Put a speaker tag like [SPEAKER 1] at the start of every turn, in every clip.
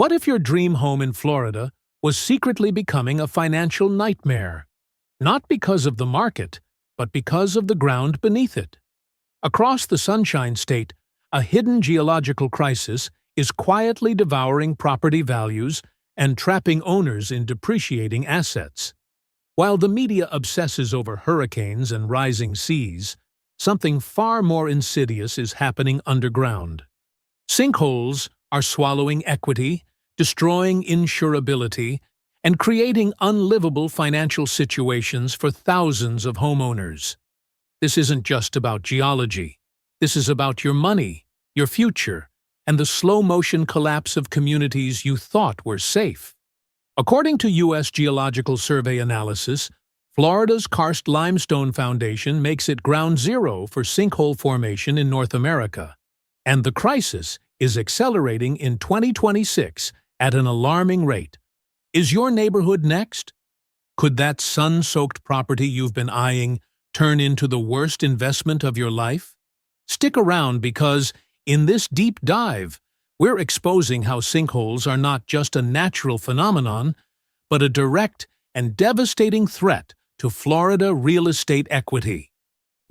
[SPEAKER 1] What if your dream home in Florida was secretly becoming a financial nightmare? Not because of the market, but because of the ground beneath it. Across the Sunshine State, a hidden geological crisis is quietly devouring property values and trapping owners in depreciating assets. While the media obsesses over hurricanes and rising seas, something far more insidious is happening underground. Sinkholes are swallowing equity, destroying insurability, and creating unlivable financial situations for thousands of homeowners. This isn't just about geology. This is about your money, your future, and the slow-motion collapse of communities you thought were safe. According to U.S. Geological Survey analysis, Florida's Karst Limestone Foundation makes it ground zero for sinkhole formation in North America, and the crisis is accelerating in 2026 at an alarming rate. Is your neighborhood next? Could that sun-soaked property you've been eyeing turn into the worst investment of your life? Stick around because, in this deep dive, we're exposing how sinkholes are not just a natural phenomenon, but a direct and devastating threat to Florida real estate equity.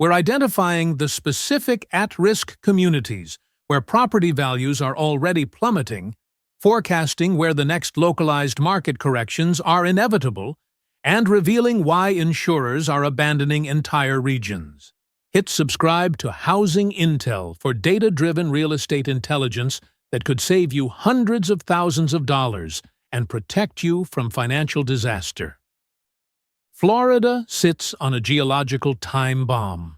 [SPEAKER 1] We're identifying the specific at-risk communities where property values are already plummeting, forecasting where the next localized market corrections are inevitable, and revealing why insurers are abandoning entire regions. Hit subscribe to Housing Intel for data-driven real estate intelligence that could save you hundreds of thousands of dollars and protect you from financial disaster. Florida sits on a geological time bomb.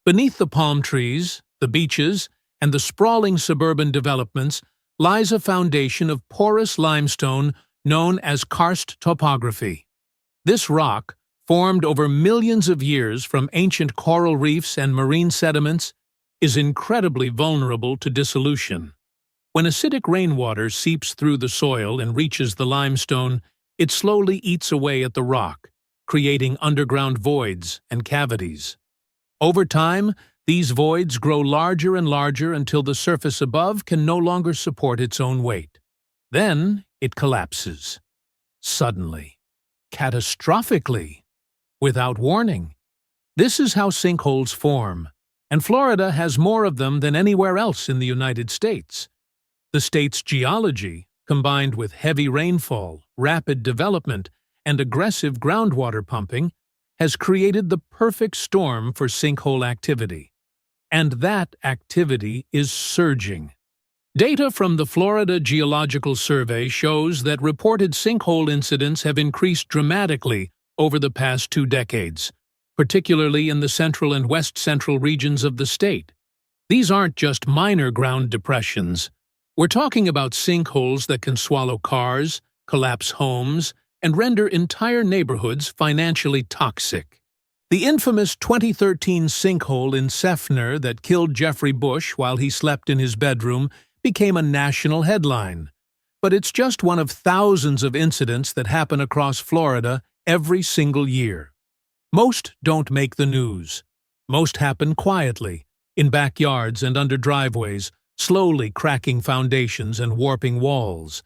[SPEAKER 1] Beneath the palm trees, the beaches, and the sprawling suburban developments lies a foundation of porous limestone known as karst topography. This rock, formed over millions of years from ancient coral reefs and marine sediments, is incredibly vulnerable to dissolution. When acidic rainwater seeps through the soil and reaches the limestone, it slowly eats away at the rock, creating underground voids and cavities. Over time, these voids grow larger and larger until the surface above can no longer support its own weight. Then it collapses. Suddenly. Catastrophically. Without warning. This is how sinkholes form, and Florida has more of them than anywhere else in the United States. The state's geology, combined with heavy rainfall, rapid development, and aggressive groundwater pumping, has created the perfect storm for sinkhole activity. And that activity is surging. Data from the Florida Geological Survey shows that reported sinkhole incidents have increased dramatically over the past 2 decades, particularly in the central and west-central regions of the state. These aren't just minor ground depressions. We're talking about sinkholes that can swallow cars, collapse homes, and render entire neighborhoods financially toxic. The infamous 2013 sinkhole in Seffner that killed Jeffrey Bush while he slept in his bedroom became a national headline. But it's just one of thousands of incidents that happen across Florida every single year. Most don't make the news. Most happen quietly, in backyards and under driveways, slowly cracking foundations and warping walls.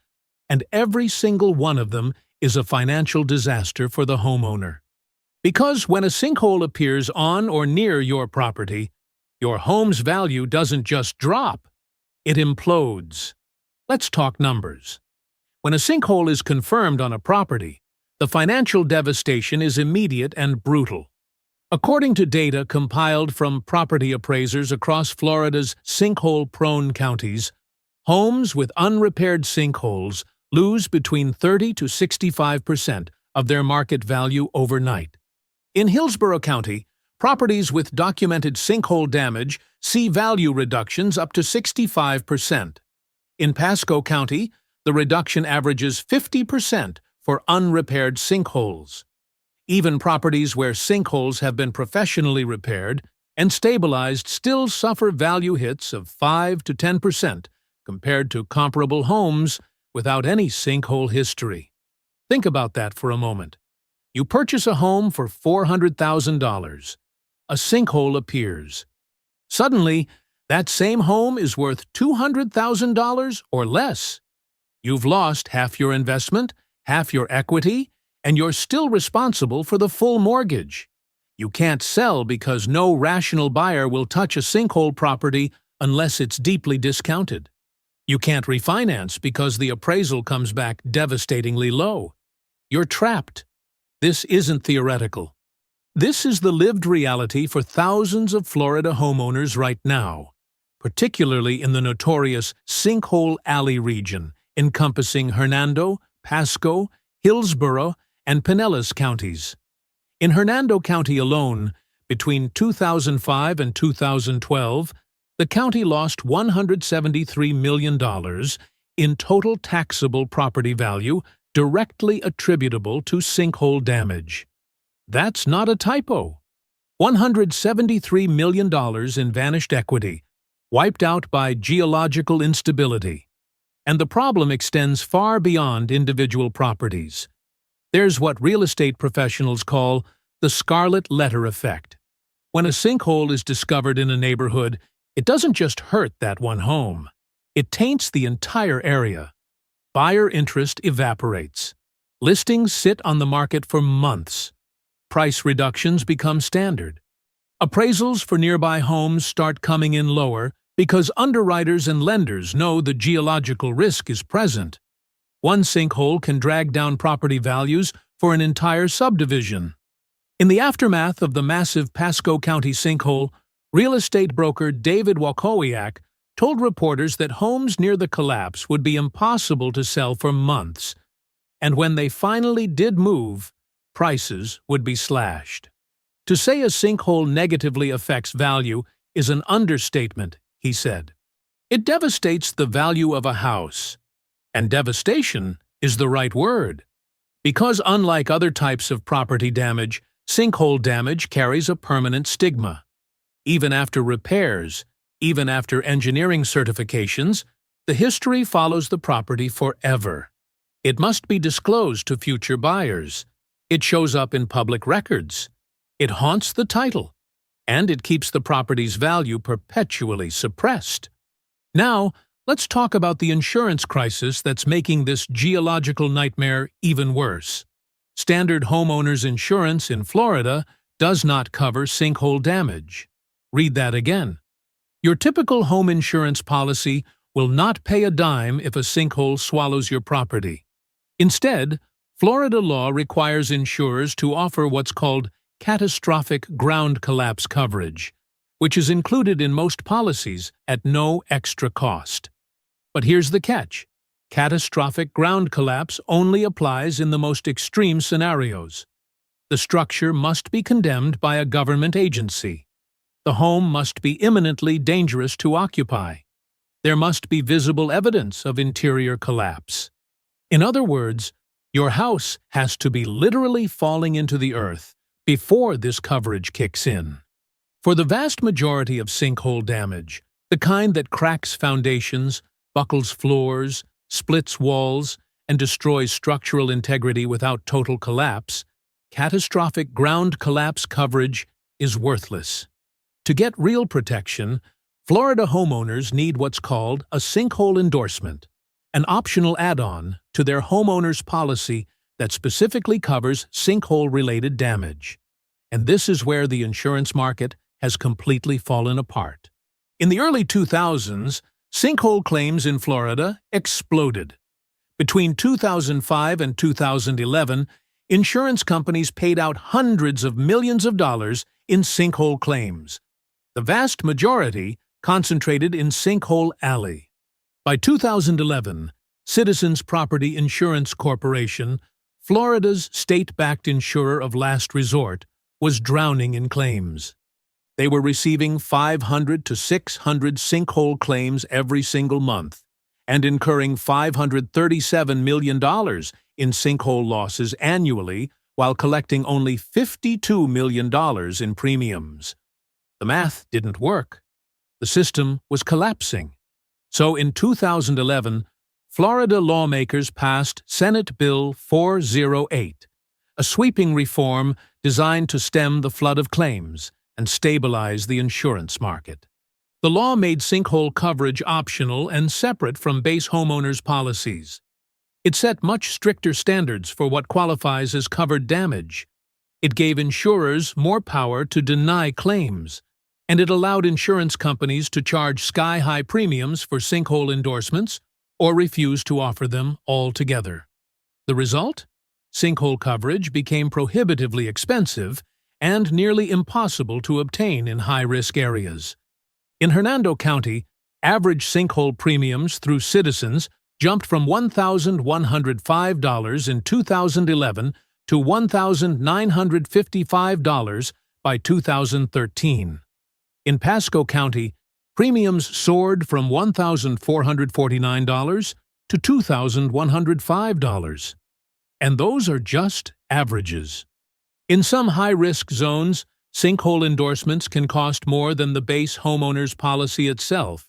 [SPEAKER 1] And every single one of them is a financial disaster for the homeowner. Because when a sinkhole appears on or near your property, your home's value doesn't just drop, it implodes. Let's talk numbers. When a sinkhole is confirmed on a property, the financial devastation is immediate and brutal. According to data compiled from property appraisers across Florida's sinkhole-prone counties, homes with unrepaired sinkholes lose between 30 to 65% of their market value overnight. In Hillsborough County, properties with documented sinkhole damage see value reductions up to 65%. In Pasco County, the reduction averages 50% for unrepaired sinkholes. Even properties where sinkholes have been professionally repaired and stabilized still suffer value hits of 5 to 10% compared to comparable homes without any sinkhole history. Think about that for a moment. You purchase a home for $400,000. A sinkhole appears. Suddenly, that same home is worth $200,000 or less. You've lost half your investment, half your equity, and you're still responsible for the full mortgage. You can't sell because no rational buyer will touch a sinkhole property unless it's deeply discounted. You can't refinance because the appraisal comes back devastatingly low. You're trapped. This isn't theoretical. This is the lived reality for thousands of Florida homeowners right now, particularly in the notorious Sinkhole Alley region, encompassing Hernando, Pasco, Hillsborough, and Pinellas counties. In Hernando County alone, between 2005 and 2012, the county lost $173 million in total taxable property value directly attributable to sinkhole damage. That's not a typo. $173 million in vanished equity, wiped out by geological instability. And the problem extends far beyond individual properties. There's what real estate professionals call the scarlet letter effect. When a sinkhole is discovered in a neighborhood, it doesn't just hurt that one home. It taints the entire area. Buyer interest evaporates. Listings sit on the market for months. Price reductions become standard. Appraisals for nearby homes start coming in lower because underwriters and lenders know the geological risk is present. One sinkhole can drag down property values for an entire subdivision. In the aftermath of the massive Pasco County sinkhole, real estate broker David Wakowiak told reporters that homes near the collapse would be impossible to sell for months, and when they finally did move, prices would be slashed. To say a sinkhole negatively affects value is an understatement, he said. It devastates the value of a house. And devastation is the right word. Because unlike other types of property damage, sinkhole damage carries a permanent stigma. Even after repairs, even after engineering certifications, the history follows the property forever. It must be disclosed to future buyers. It shows up in public records. It haunts the title. And it keeps the property's value perpetually suppressed. Now, let's talk about the insurance crisis that's making this geological nightmare even worse. Standard homeowners insurance in Florida does not cover sinkhole damage. Read that again. Your typical home insurance policy will not pay a dime if a sinkhole swallows your property. Instead, Florida law requires insurers to offer what's called catastrophic ground collapse coverage, which is included in most policies at no extra cost. But here's the catch. Catastrophic ground collapse only applies in the most extreme scenarios. The structure must be condemned by a government agency. The home must be imminently dangerous to occupy. There must be visible evidence of interior collapse. In other words, your house has to be literally falling into the earth before this coverage kicks in. For the vast majority of sinkhole damage, the kind that cracks foundations, buckles floors, splits walls, and destroys structural integrity without total collapse, catastrophic ground collapse coverage is worthless. To get real protection, Florida homeowners need what's called a sinkhole endorsement, an optional add-on to their homeowner's policy that specifically covers sinkhole-related damage. And this is where the insurance market has completely fallen apart. In the early 2000s, sinkhole claims in Florida exploded. Between 2005 and 2011, insurance companies paid out hundreds of millions of dollars in sinkhole claims. The vast majority concentrated in Sinkhole Alley. By 2011, Citizens Property Insurance Corporation, Florida's state-backed insurer of last resort, was drowning in claims. They were receiving 500 to 600 sinkhole claims every single month and incurring $537 million in sinkhole losses annually while collecting only $52 million in premiums. The math didn't work. The system was collapsing. So in 2011, Florida lawmakers passed Senate Bill 408, a sweeping reform designed to stem the flood of claims and stabilize the insurance market. The law made sinkhole coverage optional and separate from base homeowners' policies. It set much stricter standards for what qualifies as covered damage. It gave insurers more power to deny claims, and it allowed insurance companies to charge sky-high premiums for sinkhole endorsements or refuse to offer them altogether. The result? Sinkhole coverage became prohibitively expensive and nearly impossible to obtain in high-risk areas. In Hernando County, average sinkhole premiums through Citizens jumped from $1,105 in 2011 to $1,955 by 2013. In Pasco County, premiums soared from $1,449 to $2,105. And those are just averages. In some high-risk zones, sinkhole endorsements can cost more than the base homeowner's policy itself,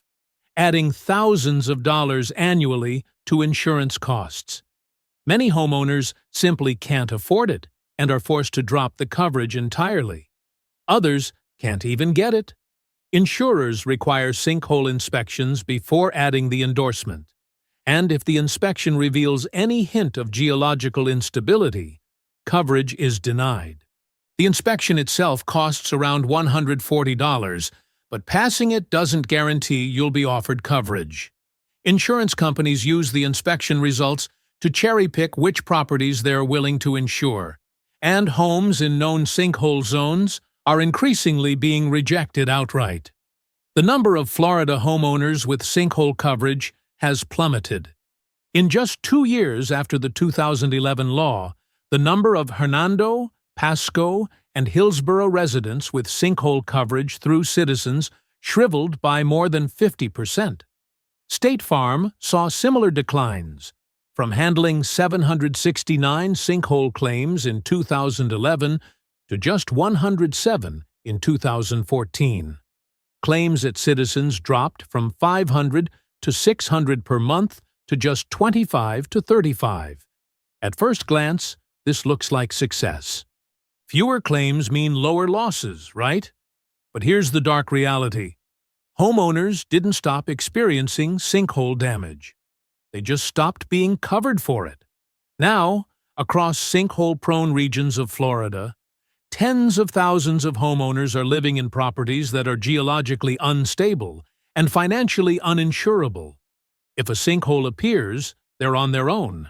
[SPEAKER 1] adding thousands of dollars annually to insurance costs. Many homeowners simply can't afford it and are forced to drop the coverage entirely. Others can't even get it. Insurers require sinkhole inspections before adding the endorsement, and if the inspection reveals any hint of geological instability, coverage is denied. The inspection itself costs around $140, but passing it doesn't guarantee you'll be offered coverage. Insurance companies use the inspection results to cherry-pick which properties they're willing to insure, and homes in known sinkhole zones are increasingly being rejected outright. The number of Florida homeowners with sinkhole coverage has plummeted. In just 2 years after the 2011 law, the number of Hernando, Pasco, and Hillsborough residents with sinkhole coverage through Citizens shriveled by more than 50%. State Farm saw similar declines, from handling 769 sinkhole claims in 2011 to just 107 in 2014. Claims at Citizens dropped from 500 to 600 per month to just 25 to 35. At first glance, this looks like success. Fewer claims mean lower losses, right? But here's the dark reality. Homeowners didn't stop experiencing sinkhole damage. They just stopped being covered for it. Now, across sinkhole-prone regions of Florida, tens of thousands of homeowners are living in properties that are geologically unstable and financially uninsurable. If a sinkhole appears, they're on their own.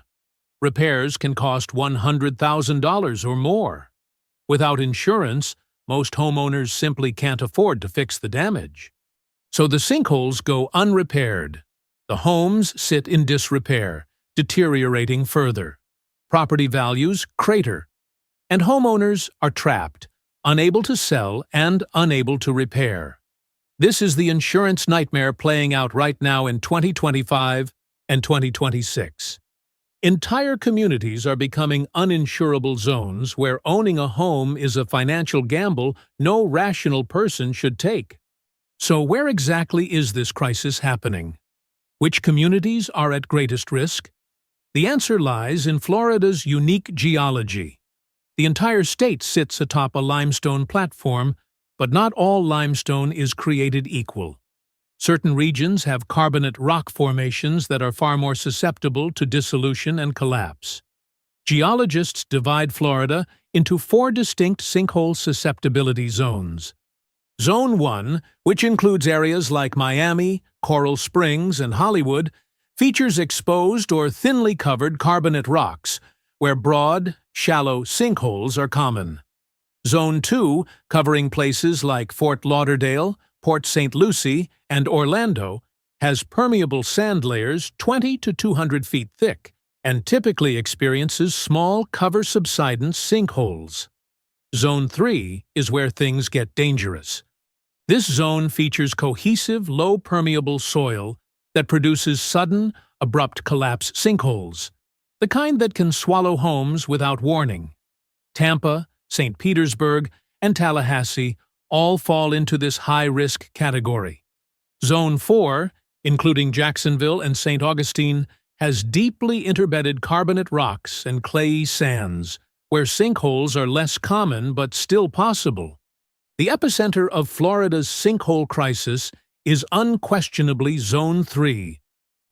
[SPEAKER 1] Repairs can cost $100,000 or more. Without insurance, most homeowners simply can't afford to fix the damage. So the sinkholes go unrepaired. The homes sit in disrepair, deteriorating further. Property values crater. And homeowners are trapped, unable to sell and unable to repair. This is the insurance nightmare playing out right now in 2025 and 2026. Entire communities are becoming uninsurable zones where owning a home is a financial gamble no rational person should take. So where exactly is this crisis happening? Which communities are at greatest risk? The answer lies in Florida's unique geology. The entire state sits atop a limestone platform, but not all limestone is created equal. Certain regions have carbonate rock formations that are far more susceptible to dissolution and collapse. Geologists divide Florida into 4 distinct sinkhole susceptibility zones. Zone 1, which includes areas like Miami, Coral Springs, and Hollywood, features exposed or thinly covered carbonate rocks, where broad, shallow sinkholes are common. Zone 2, covering places like Fort Lauderdale, Port St. Lucie, and Orlando, has permeable sand layers 20 to 200 feet thick and typically experiences small cover subsidence sinkholes. Zone 3 is where things get dangerous. This zone features cohesive, low-permeable soil that produces sudden, abrupt collapse sinkholes, the kind that can swallow homes without warning. Tampa, St. Petersburg, and Tallahassee all fall into this high-risk category. Zone 4, including Jacksonville and St. Augustine, has deeply interbedded carbonate rocks and clayey sands, where sinkholes are less common but still possible. The epicenter of Florida's sinkhole crisis is unquestionably Zone 3.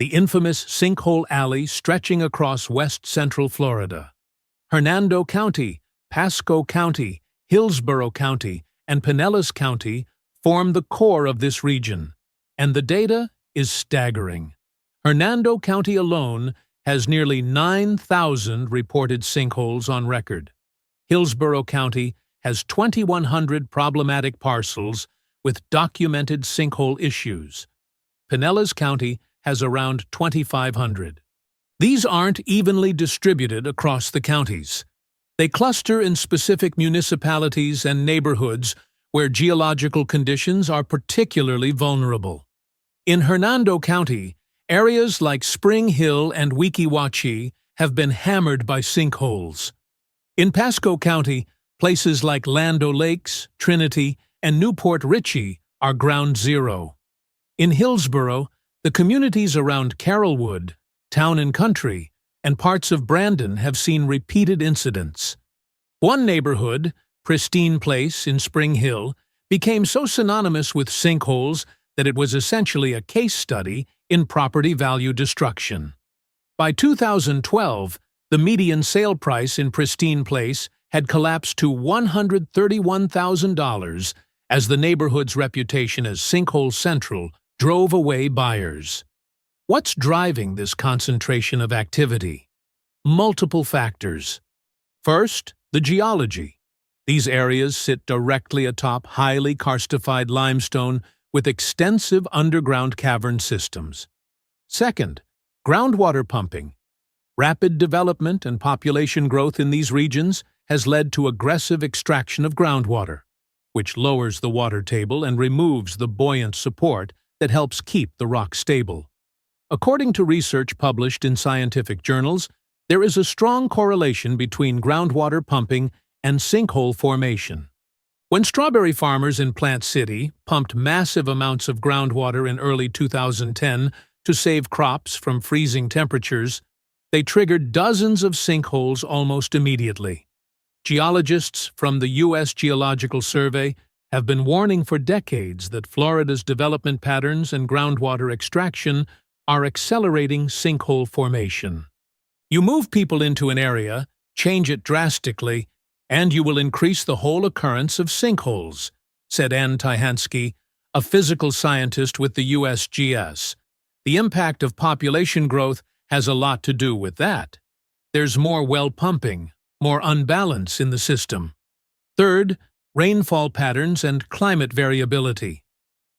[SPEAKER 1] the infamous Sinkhole Alley stretching across west-central Florida. Hernando County, Pasco County, Hillsborough County, and Pinellas County form the core of this region, and the data is staggering. Hernando County alone has nearly 9,000 reported sinkholes on record. Hillsborough County has 2,100 problematic parcels with documented sinkhole issues. Pinellas County has around 2,500. These aren't evenly distributed across the counties. They cluster in specific municipalities and neighborhoods where geological conditions are particularly vulnerable. In Hernando County, areas like Spring Hill and Weeki Wachee have been hammered by sinkholes. In Pasco County, places like Lando Lakes, Trinity, and Newport Richey are ground zero. In Hillsborough, the communities around Carrollwood, Town and Country, and parts of Brandon have seen repeated incidents. One neighborhood, Pristine Place in Spring Hill, became so synonymous with sinkholes that it was essentially a case study in property value destruction. By 2012, the median sale price in Pristine Place had collapsed to $131,000 as the neighborhood's reputation as Sinkhole Central drove away buyers. What's driving this concentration of activity? Multiple factors. First, the geology. These areas sit directly atop highly karstified limestone with extensive underground cavern systems. Second, groundwater pumping. Rapid development and population growth in these regions has led to aggressive extraction of groundwater, which lowers the water table and removes the buoyant support that helps keep the rock stable. According to research published in scientific journals, there is a strong correlation between groundwater pumping and sinkhole formation. When strawberry farmers in Plant City pumped massive amounts of groundwater in early 2010 to save crops from freezing temperatures, they triggered dozens of sinkholes almost immediately. Geologists from the U.S. Geological Survey have been warning for decades that Florida's development patterns and groundwater extraction are accelerating sinkhole formation. You move people into an area, change it drastically, and you will increase the whole occurrence of sinkholes, said Ann Tyhansky, a physical scientist with the USGS. The impact of population growth has a lot to do with that. There's more well pumping, more unbalance in the system. Third, rainfall patterns and climate variability.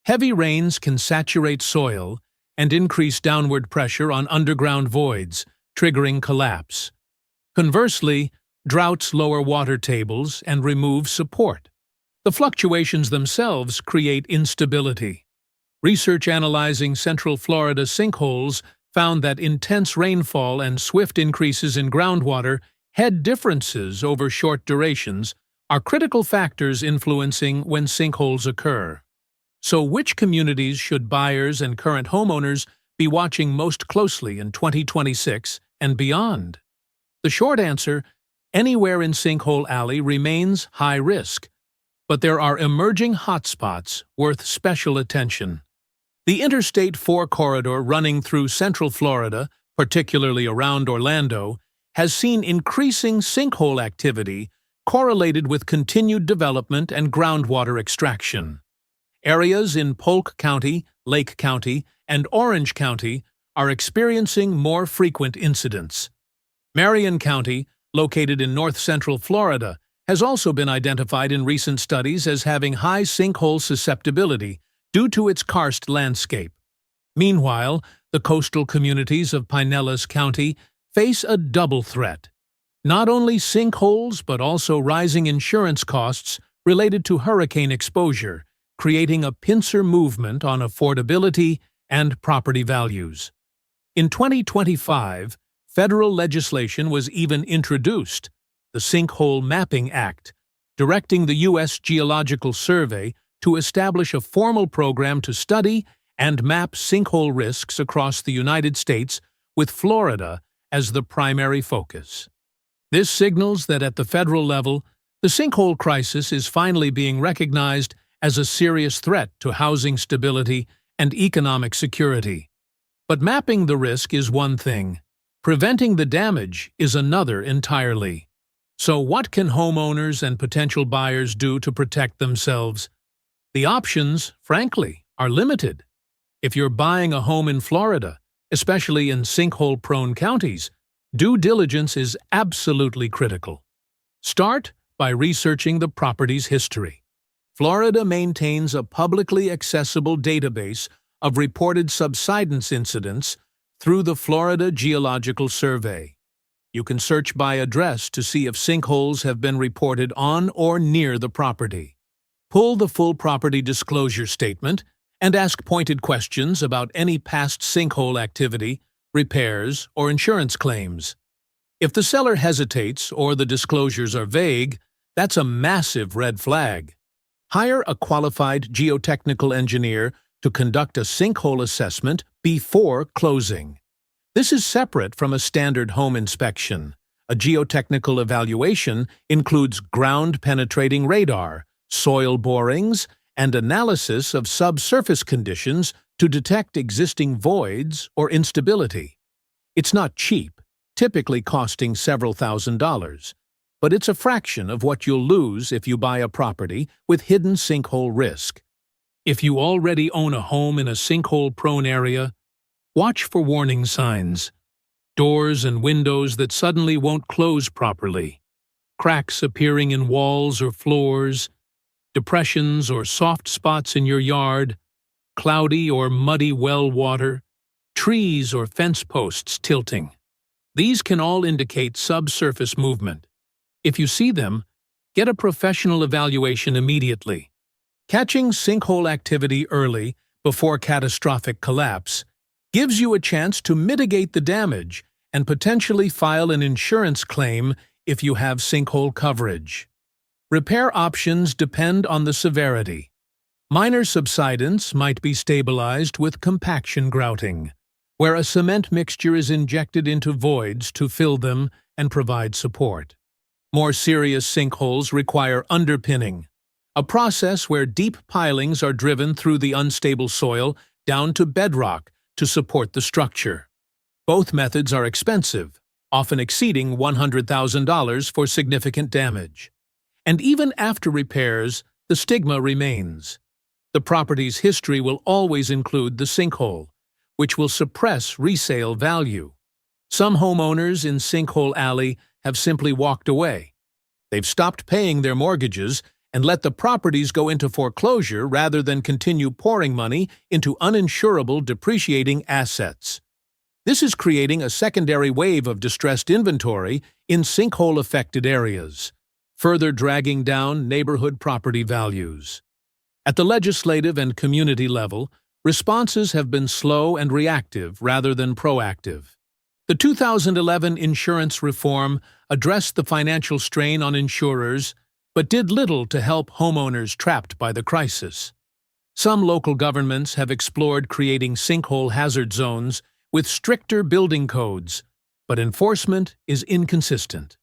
[SPEAKER 1] Heavy rains can saturate soil and increase downward pressure on underground voids, triggering collapse. Conversely, droughts lower water tables and remove support. The fluctuations themselves create instability. Research analyzing Central Florida sinkholes found that intense rainfall and swift increases in groundwater, head differences over short durations, are critical factors influencing when sinkholes occur. So which communities should buyers and current homeowners be watching most closely in 2026 and beyond? The short answer, anywhere in Sinkhole Alley remains high risk, but there are emerging hotspots worth special attention. The Interstate 4 corridor running through Central Florida, particularly around Orlando, has seen increasing sinkhole activity correlated with continued development and groundwater extraction. Areas in Polk County, Lake County, and Orange County are experiencing more frequent incidents. Marion County, located in north-central Florida, has also been identified in recent studies as having high sinkhole susceptibility due to its karst landscape. Meanwhile, the coastal communities of Pinellas County face a double threat. Not only sinkholes, but also rising insurance costs related to hurricane exposure, creating a pincer movement on affordability and property values. In 2025, federal legislation was even introduced, the Sinkhole Mapping Act, directing the U.S. Geological Survey to establish a formal program to study and map sinkhole risks across the United States, with Florida as the primary focus. This signals that at the federal level, the sinkhole crisis is finally being recognized as a serious threat to housing stability and economic security. But mapping the risk is one thing. Preventing the damage is another entirely. So what can homeowners and potential buyers do to protect themselves? The options, frankly, are limited. If you're buying a home in Florida, especially in sinkhole-prone counties, due diligence is absolutely critical. Start by researching the property's history. Florida maintains a publicly accessible database of reported subsidence incidents through the Florida Geological Survey. You can search by address to see if sinkholes have been reported on or near the property. Pull the full property disclosure statement and ask pointed questions about any past sinkhole activity, repairs, or insurance claims. If the seller hesitates or the disclosures are vague, that's a massive red flag. Hire a qualified geotechnical engineer to conduct a sinkhole assessment before closing. This is separate from a standard home inspection. A geotechnical evaluation includes ground-penetrating radar, soil borings, and analysis of subsurface conditions to detect existing voids or instability. It's not cheap, typically costing several $1,000s, but it's a fraction of what you'll lose if you buy a property with hidden sinkhole risk. If you already own a home in a sinkhole-prone area, watch for warning signs. Doors and windows that suddenly won't close properly, cracks appearing in walls or floors, depressions or soft spots in your yard, cloudy or muddy well water, trees or fence posts tilting. These can all indicate subsurface movement. If you see them, get a professional evaluation immediately. Catching sinkhole activity early, before catastrophic collapse, gives you a chance to mitigate the damage and potentially file an insurance claim if you have sinkhole coverage. Repair options depend on the severity. Minor subsidence might be stabilized with compaction grouting, where a cement mixture is injected into voids to fill them and provide support. More serious sinkholes require underpinning, a process where deep pilings are driven through the unstable soil down to bedrock to support the structure. Both methods are expensive, often exceeding $100,000 for significant damage. And even after repairs, the stigma remains. The property's history will always include the sinkhole, which will suppress resale value. Some homeowners in Sinkhole Alley have simply walked away. They've stopped paying their mortgages and let the properties go into foreclosure rather than continue pouring money into uninsurable depreciating assets. This is creating a secondary wave of distressed inventory in sinkhole-affected areas, further dragging down neighborhood property values. At the legislative and community level, responses have been slow and reactive rather than proactive. The 2011 insurance reform addressed the financial strain on insurers, but did little to help homeowners trapped by the crisis. Some local governments have explored creating sinkhole hazard zones with stricter building codes, but enforcement is inconsistent.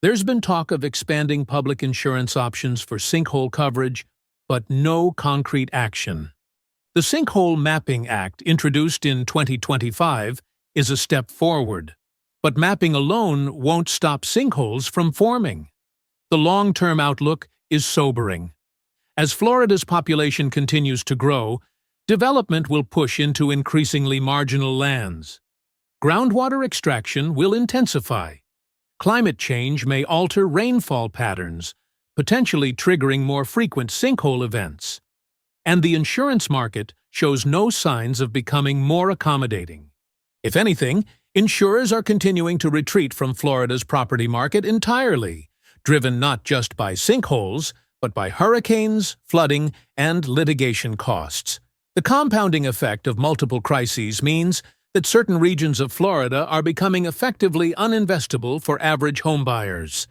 [SPEAKER 1] There's been talk of expanding public insurance options for sinkhole coverage, but no concrete action. The Sinkhole Mapping Act, introduced in 2025, is a step forward, but mapping alone won't stop sinkholes from forming. The long-term outlook is sobering. As Florida's population continues to grow, development will push into increasingly marginal lands. Groundwater extraction will intensify. Climate change may alter rainfall patterns, potentially triggering more frequent sinkhole events. And the insurance market shows no signs of becoming more accommodating. If anything, insurers are continuing to retreat from Florida's property market entirely, driven not just by sinkholes, but by hurricanes, flooding, and litigation costs. The compounding effect of multiple crises means that certain regions of Florida are becoming effectively uninvestable for average homebuyers.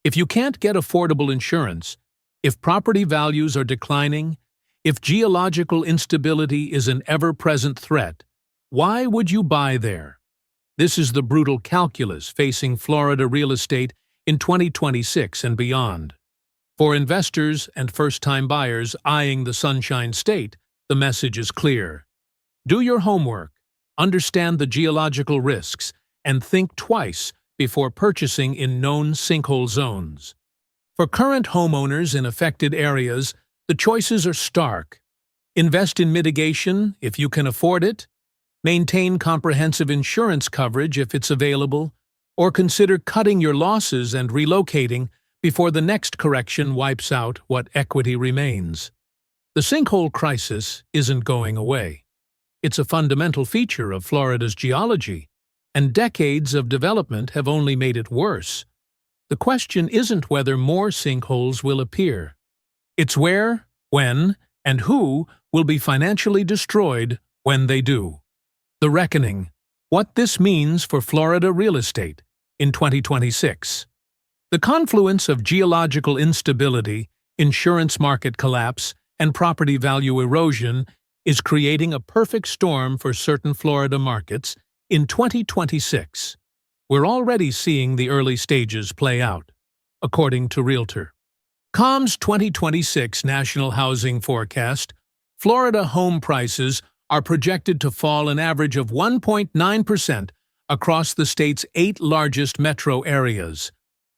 [SPEAKER 1] If you can't get affordable insurance, if property values are declining, if geological instability is an ever-present threat, why would you buy there? This is the brutal calculus facing Florida real estate in 2026 and beyond. For investors and first-time buyers eyeing the Sunshine State, the message is clear. Do your homework. understand the geological risks, and think twice before purchasing in known sinkhole zones. For current homeowners in affected areas, the choices are stark. Invest in mitigation if you can afford it, maintain comprehensive insurance coverage if it's available, or consider cutting your losses and relocating before the next correction wipes out what equity remains. The sinkhole crisis isn't going away. It's a fundamental feature of Florida's geology, and decades of development have only made it worse. The question isn't whether more sinkholes will appear. It's where, when, and who will be financially destroyed when they do. The reckoning. What this means for Florida real estate in 2026. The confluence of geological instability, insurance market collapse, and property value erosion is creating a perfect storm for certain Florida markets in 2026. We're already seeing the early stages play out, according to Realtor.com's 2026 National Housing Forecast. Florida home prices are projected to fall an average of 1.9% across the state's 8 largest metro areas.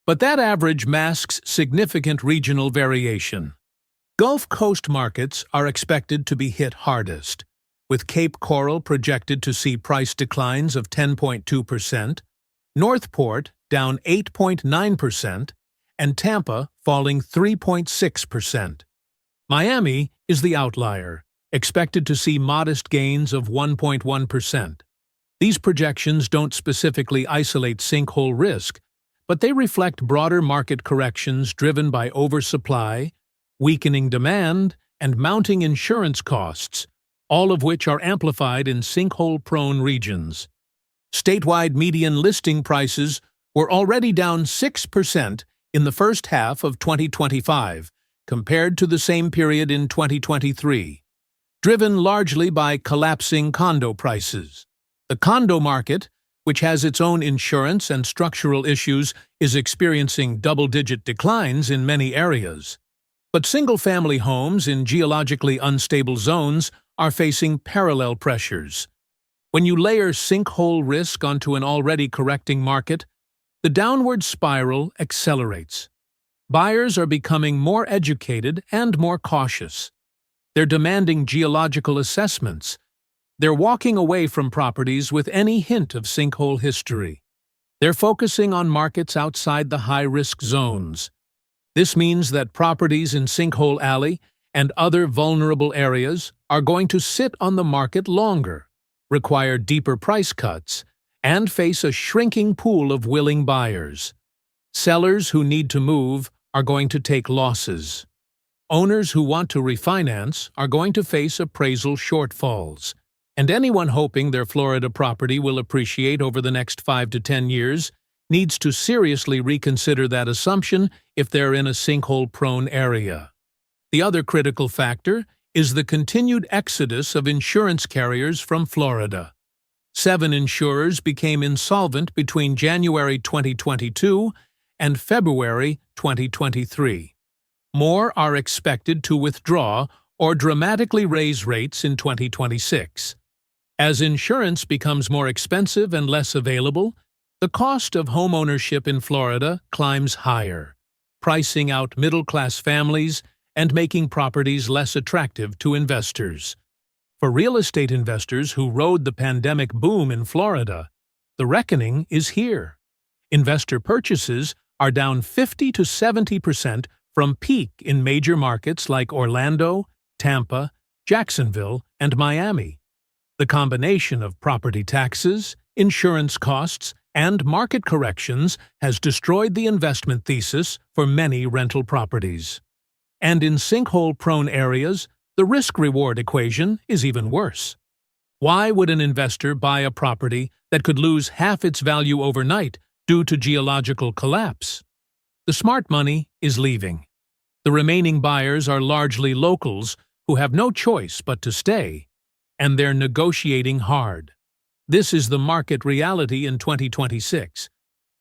[SPEAKER 1] But that average masks significant regional variation. Gulf Coast markets are expected to be hit hardest, with Cape Coral projected to see price declines of 10.2%, Northport down 8.9%, and Tampa falling 3.6%. Miami is the outlier, expected to see modest gains of 1.1%. These projections don't specifically isolate sinkhole risk, but they reflect broader market corrections driven by oversupply, weakening demand, and mounting insurance costs, all of which are amplified in sinkhole-prone regions. Statewide median listing prices were already down 6% in the first half of 2025, compared to the same period in 2023, driven largely by collapsing condo prices. The condo market, which has its own insurance and structural issues, is experiencing double-digit declines in many areas. But single-family homes in geologically unstable zones are facing parallel pressures. When you layer sinkhole risk onto an already correcting market, the downward spiral accelerates. Buyers are becoming more educated and more cautious. They're demanding geological assessments. They're walking away from properties with any hint of sinkhole history. They're focusing on markets outside the high-risk zones. This means that properties in Sinkhole Alley and other vulnerable areas are going to sit on the market longer, require deeper price cuts, and face a shrinking pool of willing buyers. Sellers who need to move are going to take losses. Owners who want to refinance are going to face appraisal shortfalls. And anyone hoping their Florida property will appreciate over the next 5 to 10 years needs to seriously reconsider that assumption if they're in a sinkhole-prone area. The other critical factor is the continued exodus of insurance carriers from Florida. 7 insurers became insolvent between January 2022 and February 2023. More are expected to withdraw or dramatically raise rates in 2026. As insurance becomes more expensive and less available, the cost of homeownership in Florida climbs higher, pricing out middle-class families and making properties less attractive to investors. For real estate investors who rode the pandemic boom in Florida, the reckoning is here. Investor purchases are down 50 to 70% from peak in major markets like Orlando, Tampa, Jacksonville, and Miami. The combination of property taxes, insurance costs, and market corrections has destroyed the investment thesis for many rental properties. And in sinkhole-prone areas, the risk-reward equation is even worse. Why would an investor buy a property that could lose half its value overnight due to geological collapse? The smart money is leaving. The remaining buyers are largely locals who have no choice but to stay, and they're negotiating hard. This is the market reality in 2026.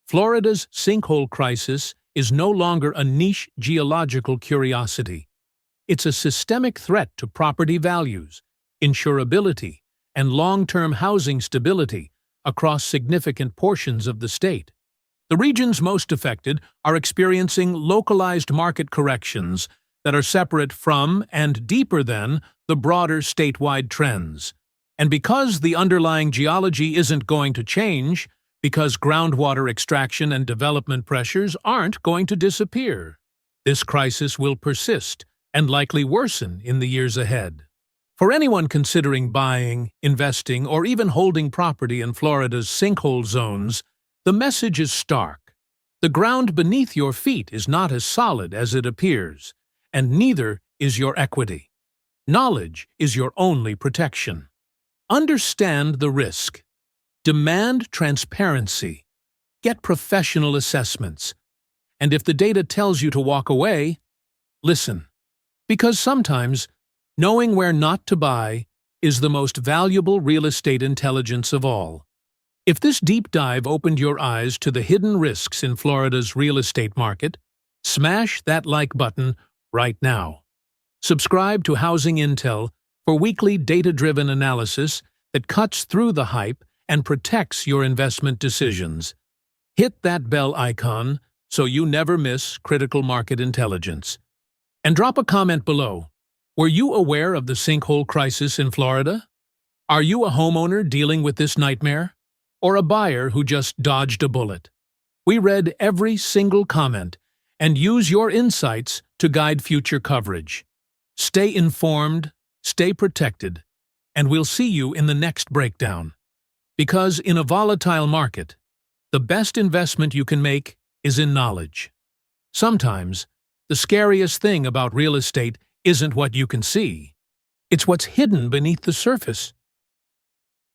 [SPEAKER 1] Florida's sinkhole crisis is no longer a niche geological curiosity. It's a systemic threat to property values, insurability, and long-term housing stability across significant portions of the state. The regions most affected are experiencing localized market corrections that are separate from and deeper than the broader statewide trends. And because the underlying geology isn't going to change, because groundwater extraction and development pressures aren't going to disappear, this crisis will persist and likely worsen in the years ahead. For anyone considering buying, investing, or even holding property in Florida's sinkhole zones, the message is stark. The ground beneath your feet is not as solid as it appears, and neither is your equity. Knowledge is your only protection. Understand the risk. Demand transparency. Get professional assessments. And if the data tells you to walk away, listen. Because sometimes, knowing where not to buy is the most valuable real estate intelligence of all. If this deep dive opened your eyes to the hidden risks in Florida's real estate market, smash that like button right now. Subscribe to Housing Intel for weekly data-driven analysis that cuts through the hype and protects your investment decisions. Hit that bell icon so you never miss critical market intelligence. And drop a comment below. Were you aware of the sinkhole crisis in Florida? Are you a homeowner dealing with this nightmare? Or a buyer who just dodged a bullet? We read every single comment and use your insights to guide future coverage. Stay informed, stay protected, and we'll see you in the next breakdown. Because in a volatile market, the best investment you can make is in knowledge. Sometimes, the scariest thing about real estate isn't what you can see. It's what's hidden beneath the surface.